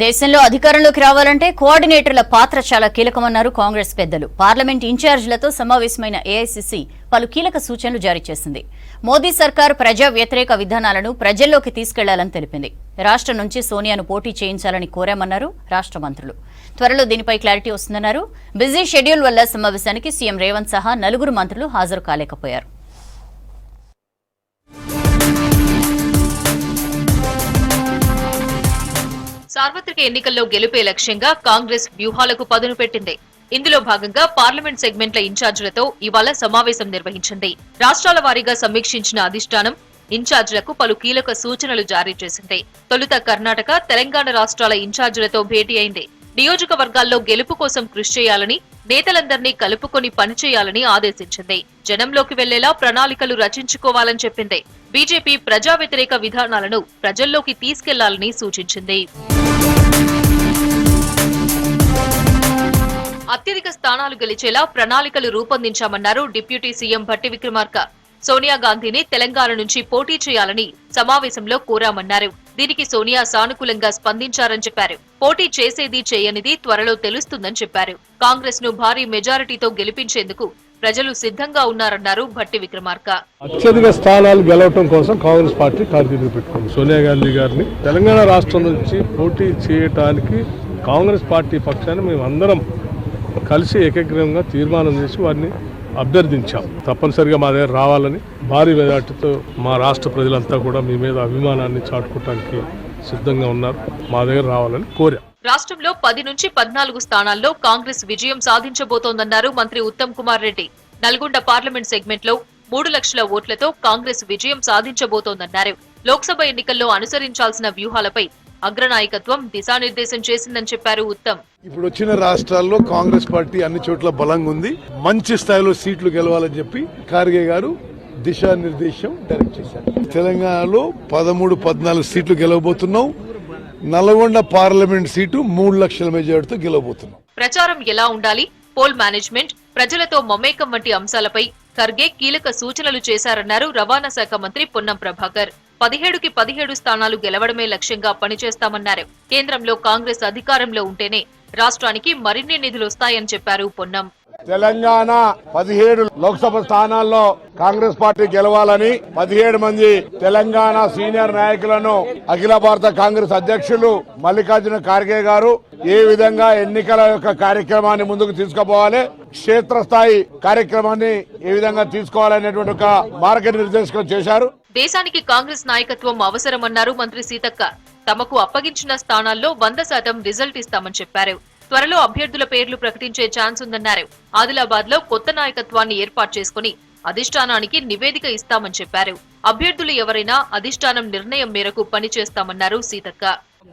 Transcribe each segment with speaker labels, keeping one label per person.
Speaker 1: దేశంలో అధికారంలోకి రావాలంటే కోఆర్డినేటర్ల పాత్ర చాలా కీలకమన్నారు కాంగ్రెస్ పెద్దలు. పార్లమెంట్ ఇన్ఛార్జీలతో సమావేశమైన ఏఐసీసీ పలు కీలక సూచనలు జారీ చేసింది. మోదీ సర్కార్ ప్రజా వ్యతిరేక విధానాలను ప్రజల్లోకి తీసుకెళ్లాలని తెలిపింది. రాష్ట్రం నుంచి సోనియాను పోటీ చేయించాలని కోరామన్నారు రాష్ట్ర మంత్రులు. త్వరలో దీనిపై క్లారిటీ వస్తుందన్నారు. బిజీ షెడ్యూల్ వల్ల సమావేశానికి సీఎం రేవంత్ సహా 4 మంత్రులు హాజరు కాలేకపోయారు.
Speaker 2: సార్వత్రిక ఎన్నికల్లో గెలుపే లక్ష్యంగా కాంగ్రెస్ వ్యూహాలకు పదును పెట్టింది. ఇందులో భాగంగా పార్లమెంట్ సెగ్మెంట్ల ఇన్ఛార్జీలతో ఇవాళ సమావేశం నిర్వహించింది. రాష్ట్రాల వారీగా సమీక్షించిన అధిష్టానం ఇన్ఛార్జీలకు పలు కీలక సూచనలు జారీ చేసింది. తొలుత కర్ణాటక, తెలంగాణ రాష్ట్రాల ఇన్ఛార్జీలతో భేటీ అయింది. నియోజకవర్గాల్లో గెలుపు కోసం కృషి చేయాలని, నేతలందరినీ కలుపుకొని పనిచేయాలని ఆదేశించింది. జనంలోకి వెళ్లేలా ప్రణాళికలు రచించుకోవాలని చెప్పింది. బీజేపీ ప్రజా వ్యతిరేక విధానాలను ప్రజల్లోకి తీసుకెళ్లాలని సూచించింది. అత్యధిక స్థానాలు గెలిచేలా ప్రణాళికలు రూపొందించామన్నారు డిప్యూటీ సీఎం భట్టి విక్రమార్క. సోనియా గాంధీని తెలంగాణ నుంచి పోటీ చేయాలని సమావేశంలో కోరామన్నారు. దీనికి సోనియా సానుకూలంగా స్పందించారని చెప్పారు. పోటీ చేసేది చేయనిది త్వరలో తెలుస్తుందని చెప్పారు. కాంగ్రెస్ ను భారీ మెజారిటీతో గెలిపించేందుకు ప్రజలు సిద్ధంగా ఉన్నారన్నారు భట్టి విక్రమార్క.
Speaker 3: అత్యధిక స్థానాలు గెలవడం కోసం కాంగ్రెస్ పార్టీ టార్గెట్ పెట్టుకుంది. సోనియా గాంధీ గారిని తెలంగాణ రాష్ట్రం నుంచి పోటీ చేయడానికి కాంగ్రెస్ పార్టీ పక్షాన్ని మేము అందరం కలిసి ఏకగ్రీవంగా తీర్మానం చేసి వారిని అభ్యర్థించాం. తప్పనిసరిగా మా దగ్గర రావాలని, భారీ మెజార్టీతో మా రాష్ట్ర ప్రజలంతా కూడా మీ మీద అభిమానాన్ని చాటుకోవడానికి సిద్ధంగా ఉన్నారు. మా దగ్గర రావాలని కోరాం.
Speaker 2: రాష్ట్రంలో 10 నుంచి 14 స్థానాల్లో కాంగ్రెస్ విజయం సాధించబోతోందన్నారు మంత్రి ఉత్తమ్ కుమార్ రెడ్డి. నల్గొండ పార్లమెంట్ సెగ్మెంట్ లో 3 లక్షల ఓట్లతో కాంగ్రెస్ విజయం సాధించబోతోందన్నారు. లోక్సభ ఎన్నికల్లో అనుసరించాల్సిన వ్యూహాలపై అగ్రనాయకత్వం దిశానిర్దేశం చేసిందని చెప్పారు ఉత్తమ్.
Speaker 4: ఇప్పుడు వచ్చిన రాష్ట్రాల్లో కాంగ్రెస్ పార్టీ అన్ని చోట్ల బలంగా ఉంది. మంచి స్థాయిలో సీట్లు గెలవాలని చెప్పి ఖార్గే గారు దిశానిర్దేశం డైరెక్ట్ చేశారు. తెలంగాణలో 13-14 సీట్లు గెలవబోతున్నాం. నల్గొండ పార్లమెంట్ సీటు 3 లక్షల మెజార్టీతో గెలవబోతున్నాం.
Speaker 2: ప్రచారం ఎలా ఉండాలి, పోల్ మేనేజ్మెంట్, ప్రజలతో మమేకం వంటి అంశాలపై ఖర్గే కీలక సూచనలు చేశారన్నారు రవాణా శాఖ మంత్రి పొన్నం ప్రభాకర్. 17కి 17 స్థానాలు గెలవడమే లక్ష్యంగా పనిచేస్తామన్నారు. కేంద్రంలో కాంగ్రెస్ అధికారంలో ఉంటేనే రాష్ట్రానికి మరిన్ని నిధులొస్తాయని చెప్పారు పొన్నం.
Speaker 5: తెలంగాణ 17 లోక్సభ స్థానాల్లో కాంగ్రెస్ పార్టీ గెలవాలని 17 మంది తెలంగాణ సీనియర్ నాయకులను అఖిల భారత కాంగ్రెస్ అధ్యక్షులు మల్లికార్జున ఖార్గే గారు ఏ విధంగా ఎన్నికల యొక్క కార్యక్రమాన్ని ముందుకు తీసుకుపోవాలి, క్షేత్రస్థాయి కార్యక్రమాన్ని ఏ విధంగా తీసుకోవాలనేటువంటి ఒక మార్గనిర్దేశకం చేశారు.
Speaker 2: దేశానికి కాంగ్రెస్ నాయకత్వం అవసరమన్నారు మంత్రి సీతక్క. తమకు అప్పగించిన స్థానాల్లో 100% రిజల్ట్ ఇస్తామని చెప్పారు. త్వరలో అభ్యర్థుల పేర్లు ప్రకటించే ఛాన్స్ ఉందన్నారు. ఆదిలాబాద్ లో కొత్త నాయకత్వాన్ని ఏర్పాటు చేసుకుని అధిష్టానానికి నివేదిక ఇస్తామని చెప్పారు. అభ్యర్థులు ఎవరైనా అధిష్టానం నిర్ణయం మేరకు పనిచేస్తామన్నారు సీతక్క.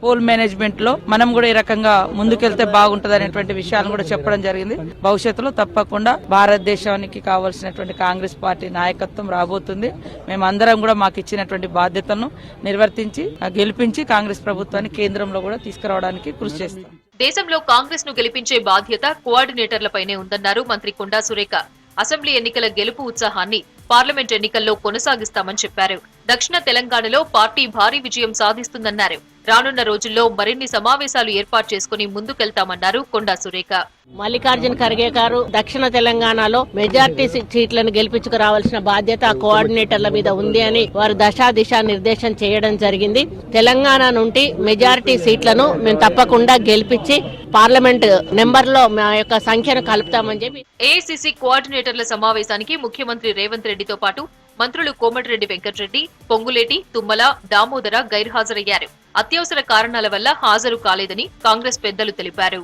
Speaker 6: పోల్ మేనేజ్మెంట్ లో మనం కూడా ఈ రకంగా ముందుకెళ్తే బాగుంటది అనేటువంటి విషయాలను కూడా చెప్పడం జరిగింది. భవిష్యత్తులో తప్పకుండా భారతదేశానికి కావాల్సినటువంటి కాంగ్రెస్ పార్టీ నాయకత్వం రాబోతుంది. మేమందరం కూడా మాకు ఇచ్చినటువంటి బాధ్యతలను నిర్వర్తించి గెలిపించి కాంగ్రెస్ ప్రభుత్వాన్ని కేంద్రంలో కూడా తీసుకురావడానికి కృషి చేస్తాం.
Speaker 2: దేశంలో కాంగ్రెస్ ను గెలిపించే బాధ్యత కోఆర్డినేటర్లపైనే ఉందన్నారు మంత్రి కొండా సురేఖ. అసెంబ్లీ ఎన్నికల గెలుపు ఉత్సాహాన్ని పార్లమెంట్ ఎన్నికల్లో కొనసాగిస్తామని చెప్పారు. దక్షిణ తెలంగాణలో పార్టీ భారీ విజయం సాధిస్తుందన్నారు. రానున్న రోజుల్లో మరిన్ని సమావేశాలు ఏర్పాటు చేసుకుని ముందుకెళ్తామన్నారు కొండా సురేఖ.
Speaker 7: మల్లికార్జున ఖర్గే గారు దక్షిణ తెలంగాణలో మెజార్టీ సీట్లను గెలిపించుకురావాల్సిన బాధ్యత కోఆర్డినేటర్ల మీద ఉంది అని వారు దిశా నిర్దేశం చేయడం జరిగింది. తెలంగాణ నుండి మెజార్టీ సీట్లను మేము తప్పకుండా గెలిపించి పార్లమెంట్ నెంబర్ లో మా యొక్క సంఖ్యను కలుపుతామని చెప్పి
Speaker 2: ఏఐసీసీ కోఆర్డినేటర్ల సమావేశానికి ముఖ్యమంత్రి రేవంత్ రెడ్డితో పాటు మంత్రులు కోమటిరెడ్డి వెంకటరెడ్డి, పొంగులేటి, తుమ్మల, దామోదర గైర్హాజరయ్యారు. అత్యవసర కారణాల వల్ల హాజరు కాలేదని కాంగ్రెస్ పెద్దలు తెలిపారు.